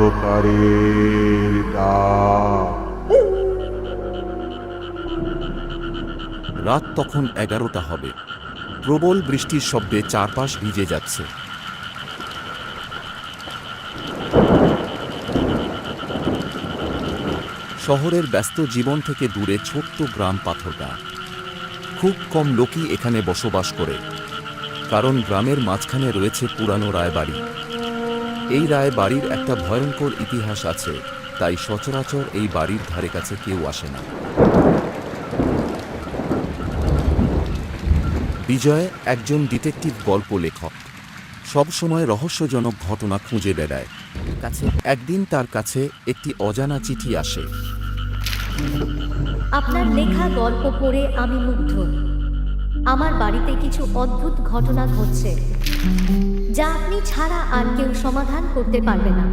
অন্ধকারের দ্বার। রাত তখন 11টা হবে। প্রবল বৃষ্টির শব্দে চারপাশ ভিজে যাচ্ছে। শহরের ব্যস্ত জীবন থেকে দূরে ছোট্ট গ্রাম পাথরঘা। খুব কম লোকই এখানে বসবাস করে, কারণ গ্রামের মাঝখানে রয়েছে পুরানো রায়বাড়ি। এই রায়বাড়ির একটা ভয়ঙ্কর ইতিহাস আছে, তাই সচরাচর এই বাড়ির ধারে কাছে কেউ আসে না। বিজয় একজন ডিটেকটিভ গল্প লেখক, সবসময় রহস্যজনক ঘটনা খুঁজে বেড়ায়। একদিন তার কাছে একটি অজানা চিঠি আসে। আপনার লেখা গল্প পড়ে আমি মুগ্ধ। আমার বাড়িতে কিছু অদ্ভুত ঘটনা ঘটছে, যা আপনি ছাড়া আর কেউ সমাধান করতে পারবে না।